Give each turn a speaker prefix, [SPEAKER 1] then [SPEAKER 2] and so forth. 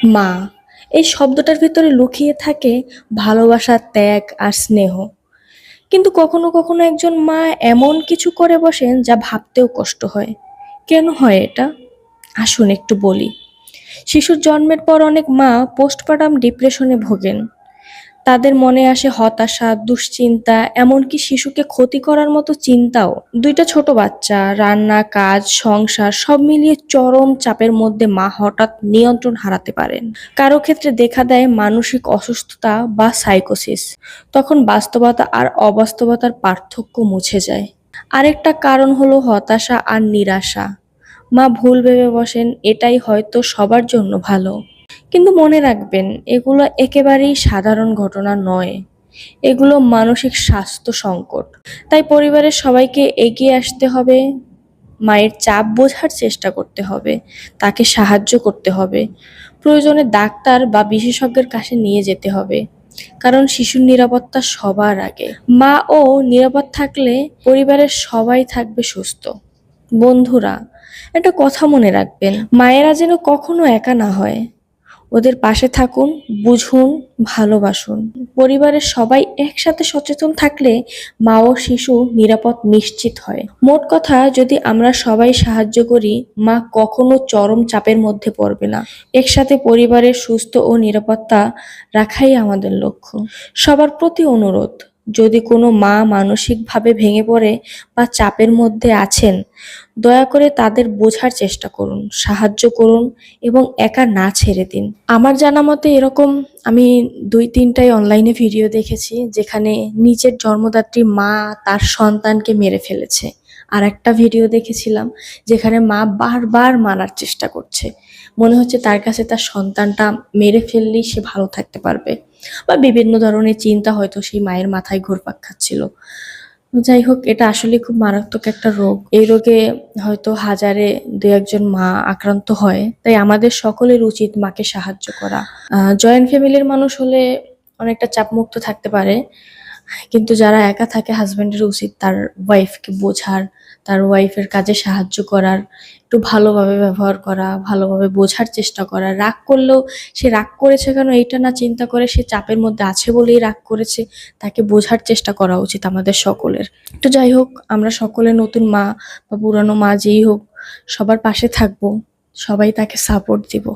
[SPEAKER 1] মা, এই শব্দটার ভিতরে লুকিয়ে থাকে ভালোবাসা, ত্যাগ আর স্নেহ। কিন্তু কখনো কখনো একজন মা এমন কিছু করে বসেন যা ভাবতেও কষ্ট হয়। কেন হয় এটা? আসুন একটু বলি। শিশুর জন্মের পর অনেক মা পোস্টপার্টাম ডিপ্রেশনে ভোগেন। তাদের মনে আসে হতাশা, দুশ্চিন্তা, এমনকি শিশুকে ক্ষতি করার মতো চিন্তাও। দুইটা ছোট বাচ্চা, রান্না, কাজ, সংসার সব মিলিয়ে চরম চাপের মধ্যে মা হঠাৎ নিয়ন্ত্রণ হারাতে পারেন। কারো ক্ষেত্রে দেখা দেয় মানসিক অসুস্থতা বা সাইকোসিস। তখন বাস্তবতা আর অবাস্তবতার পার্থক্য মুছে যায়। আরেকটা কারণ হলো হতাশা আর নিরাশা। মা ভুল ভেবে বসেন এটাই হয়তো সবার জন্য ভালো। কিন্তু মনে রাখবেন, এগুলো একেবারেই সাধারণ ঘটনা নয়। এগুলো মানসিক স্বাস্থ্য সংকট। তাই পরিবারের সবাইকে এগিয়ে আসতে হবে, মায়ের চাপ বোঝার চেষ্টা করতে হবে, তাকে সাহায্য করতে হবে, প্রয়োজনে ডাক্তার বা বিশেষজ্ঞের কাছে নিয়ে যেতে হবে। কারণ শিশুর নিরাপত্তা সবার আগে। মা ও নিরাপদ থাকলে পরিবারের সবাই থাকবে সুস্থ। বন্ধুরা, একটা কথা মনে রাখবেন, মায়েরা যেন কখনো একা না হয়। ওদের পাশে থাকুন, বুঝুন, ভালোবাসুন। পরিবারের সবাই একসাথে সচেতন থাকলে মা ও শিশু নিরাপদ নিশ্চিত হয়। মোট কথা, যদি আমরা সবাই সাহায্য করি, মা কখনো চরম চাপের মধ্যে পড়বে না। একসাথে পরিবারের সুস্থ ও নিরাপত্তা রাখাই আমাদের লক্ষ্য। সবার প্রতি অনুরোধ, যদি কোনো মা মানসিকভাবে ভেঙে পড়ে বা চাপের মধ্যে আছেন, দয়া করে তাদের বোঝার চেষ্টা করুন, সাহায্য করুন এবং একা না ছেড়ে দিন। আমার জানা মতে এরকম আমি ২-৩টাই অনলাইনে ভিডিও দেখেছি যেখানে নিজের জন্মদাত্রী মা তার সন্তানকে মেরে ফেলেছে। আর একটা ভিডিও দেখেছিলাম যেখানে মা বারবার মারার চেষ্টা করছে। মনে হচ্ছে তার কাছে তার সন্তানটা মেরে ফেললেই সে ভালো থাকতে পারবে, বা বিভিন্ন ধরনের চিন্তা হয়তো সেই মায়ের মাথায় ঘুরপাক খাচ্ছিল। যাই হোক, এটা আসলে খুব মারাত্মক একটা রোগ। এই রোগে হয়তো হাজারে দু একজন মা আক্রান্ত হয়। তাই আমাদের সকলের উচিত মাকে সাহায্য করা। জয়েন্ট ফ্যামিলির মানুষ হলে অনেকটা চাপমুক্ত থাকতে পারে। কিন্তু যারা একা থাকে, হাজবেন্ডের উচিত তার ওয়াইফকে বোঝার, তার ওয়াইফের কাজে সাহায্য করার, একটু ভালোভাবে ব্যবহার করা, ভালোভাবে বোঝার চেষ্টা করা। রাগ করলেও সে রাগ করেছে কেন এইটা না চিন্তা করে সে চাপের মধ্যে আছে বলেই রাগ করেছে, তাকে বোঝার চেষ্টা করা উচিত আমাদের সকলের। তো যাই হোক, আমরা সকলে নতুন মা বা পুরানো মা যেই হোক, সবার পাশে থাকবো, সবাই তাকে সাপোর্ট দিব।